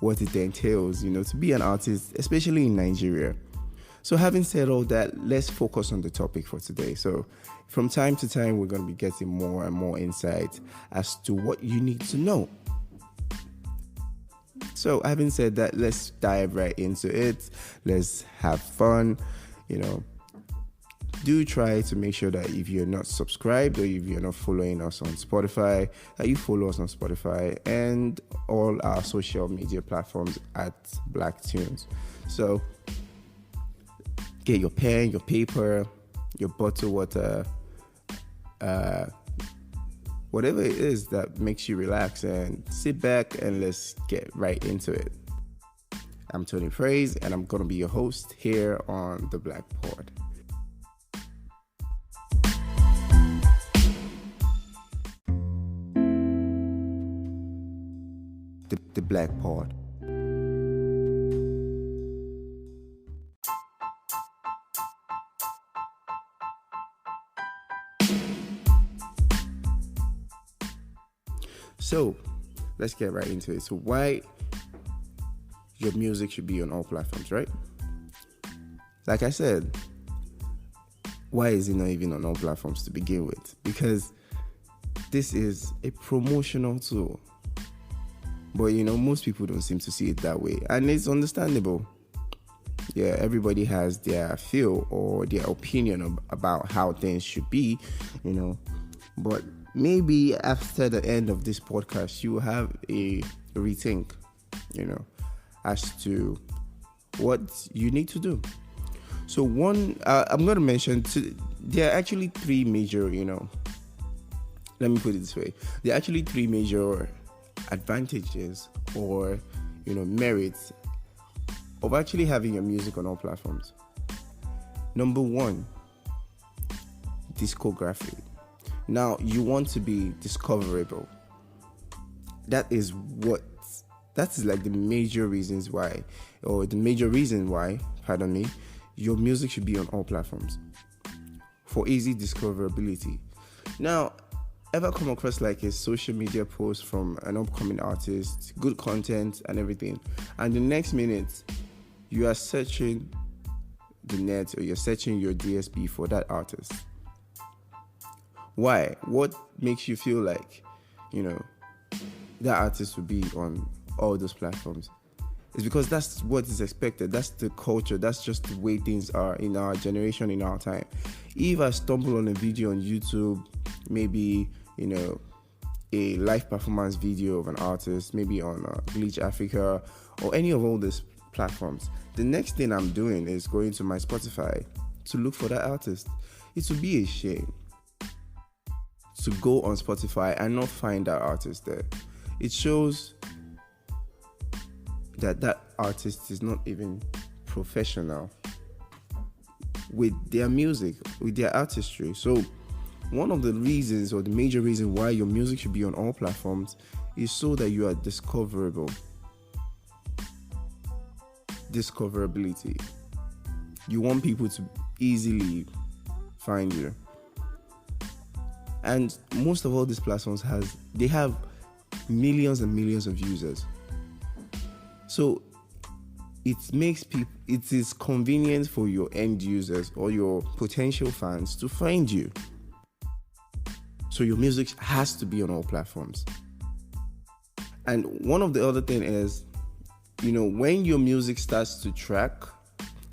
what it entails, to be an artist, especially in Nigeria. So having said all that, let's focus on the topic for today. So from time to time, we're going to be getting more and more insight as to what you need to know. So having said that, let's dive right into it. Let's have fun. Do try to make sure that if you're not subscribed or if you're not following us on Spotify, that you follow us on Spotify and all our social media platforms at Black Tunes. So get your pen, your paper, your bottled water, whatever it is that makes you relax, and sit back and let's get right into it. I'm Tony Praise, and I'm going to be your host here on The Black Pod. The Black Pod. So, let's get right into it. So, why your music should be on all platforms, right? Like I said, why is it not even on all platforms to begin with? Because this is a promotional tool. But, most people don't seem to see it that way. And it's understandable. Yeah, everybody has their feel or their opinion about how things should be, But maybe after the end of this podcast, you will have a rethink, as to what you need to do. So I'm going to mention, there are actually three major, let me put it this way. There are actually three major advantages or, merits of actually having your music on all platforms. Number one, discography. Now, you want to be discoverable. That is like the major reason why, your music should be on all platforms for easy discoverability. Now, ever come across like a social media post from an upcoming artist, good content and everything, and the next minute you are searching the net or you're searching your DSP for that artist? Why? What makes you feel like, that artist will be on all those platforms? It's because that's what is expected. That's the culture. That's just the way things are in our generation, in our time. If I stumble on a video on YouTube, maybe, a live performance video of an artist, maybe on Glitch Africa or any of all these platforms, the next thing I'm doing is going to my Spotify to look for that artist. It would be a shame to go on Spotify and not find that artist there. It shows that artist is not even professional with their music, with their artistry. So one of the reasons, or the major reason why your music should be on all platforms, is so that you are discoverable. Discoverability. You want people to easily find you. And most of all these platforms have millions and millions of users. So it is convenient for your end users or your potential fans to find you. So your music has to be on all platforms. And one of the other thing is, when your music starts to track,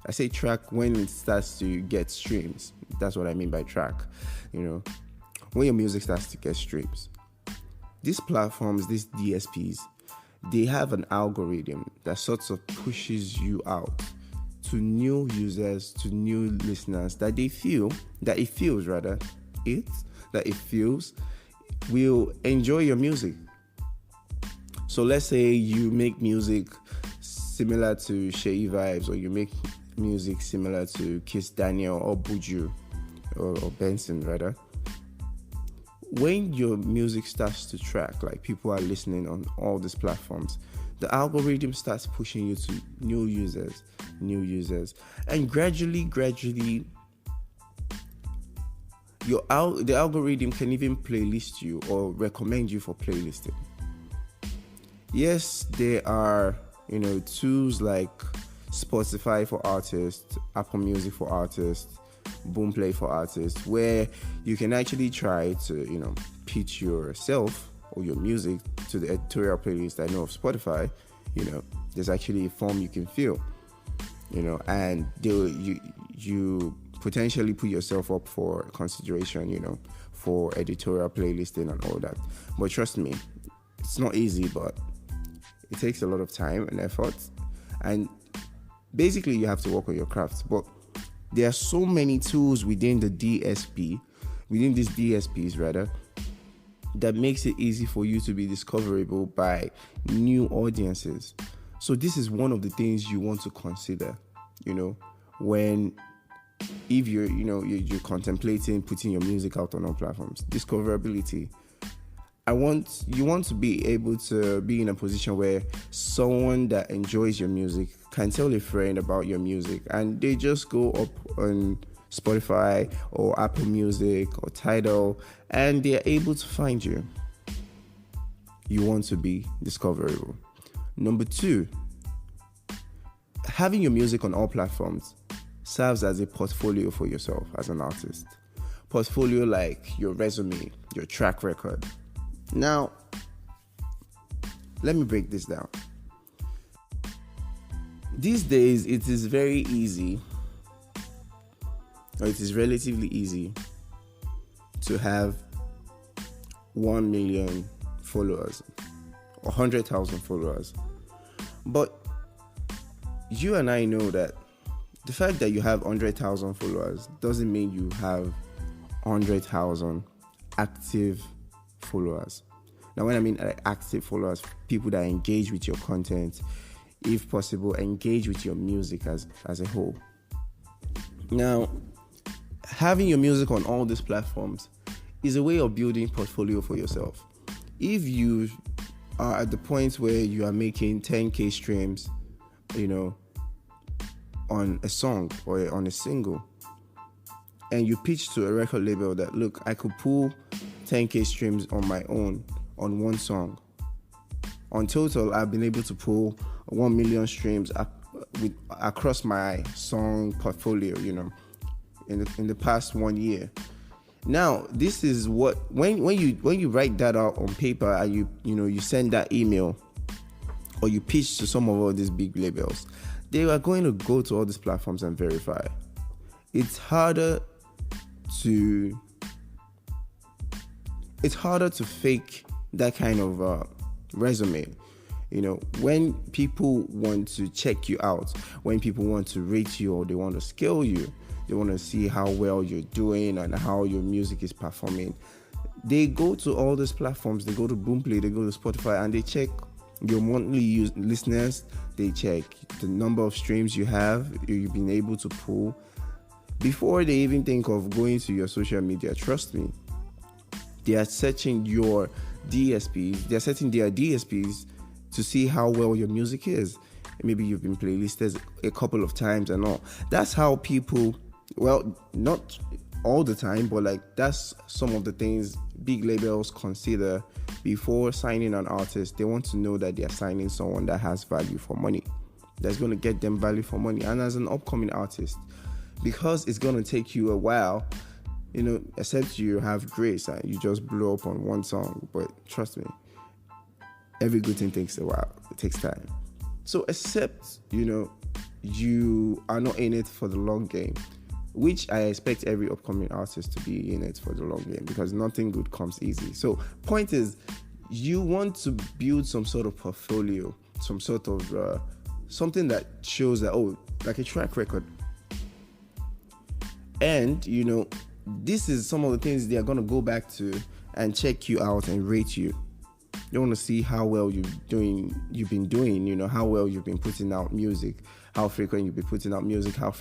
I say track when it starts to get streams. That's what I mean by track. When your music starts to get streams, these platforms, these DSPs, they have an algorithm that sort of pushes you out to new users, to new listeners that it feels will enjoy your music. So let's say you make music similar to Shay Vibes, or you make music similar to Kiss Daniel or Buju or Benson rather. When your music starts to track, like people are listening on all these platforms, the algorithm starts pushing you to new users, and gradually, the algorithm can even playlist you or recommend you for playlisting. Yes, there are tools like Spotify for artists, Apple Music for artists, Boomplay for artists, where you can actually try to, pitch yourself or your music to the editorial playlist. I know of Spotify, there's actually a form you can fill, and you potentially put yourself up for consideration, for editorial playlisting and all that. But trust me, it's not easy, but it takes a lot of time and effort. And basically, you have to work on your craft. But there are so many tools within these DSPs rather, that makes it easy for you to be discoverable by new audiences. So this is one of the things you want to consider, if you're contemplating putting your music out on all platforms. Discoverability. You want to be able to be in a position where someone that enjoys your music can tell a friend about your music, and they just go up on Spotify or Apple Music or Tidal, and they are able to find you. You want to be discoverable. Number 2, having your music on all platforms serves as a portfolio for yourself as an artist. Portfolio like your resume, your track record. Now, let me break this down. These days, it is very easy, or it is relatively easy, to have 1 million followers, 100,000 followers. But you and I know that the fact that you have 100,000 followers doesn't mean you have 100,000 active followers. Now, when I mean active followers, people that engage with your content, if possible, engage with your music as a whole. Now, having your music on all these platforms is a way of building portfolio for yourself. If you are at the point where you are making 10K streams, on a song or on a single, and you pitch to a record label that, look, I could pull 10K streams on my own on one song. On total, I've been able to pull 1 million streams across my song portfolio, in the past 1 year. Now, this is what when you write that out on paper and you send that email, or you pitch to some of all these big labels, they are going to go to all these platforms and verify. It's harder to fake that kind of resume. When people want to check you out, when people want to rate you or they want to scale you, they want to see how well you're doing and how your music is performing, they go to all these platforms. They go to Boomplay, they go to Spotify, and they check your monthly listeners. They check the number of streams you've been able to pull before they even think of going to your social media. Trust me, they are searching your DSPs. They are setting their DSPs to see how well your music is. Maybe you've been playlisted a couple of times and all. That's how people, well, not all the time, but that's some of the things big labels consider before signing an artist. They want to know that they are signing someone that has value for money, that's going to get them value for money. And as an upcoming artist, because it's going to take you a while, except you have grace and you just blow up on one song. But trust me, every good thing takes a while. It takes time. So except, you are not in it for the long game, which I expect every upcoming artist to be in it for the long game, because nothing good comes easy. So point is, you want to build some sort of portfolio, some sort of something that shows that, like a track record. And, this is some of the things they are going to go back to and check you out and rate you. They want to see how well you've been doing, how well you've been putting out music, how frequent you've been putting out music, how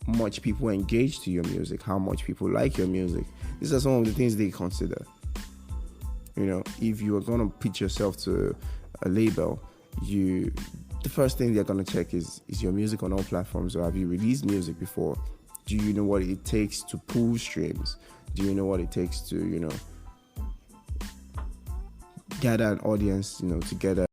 much people engage to your music, how much people like your music. These are some of the things they consider. If you are going to pitch yourself to a label, the first thing they're going to check is your music on all platforms, or have you released music before? Do you know what it takes to pull streams? Do you know what it takes to, gather an audience, together?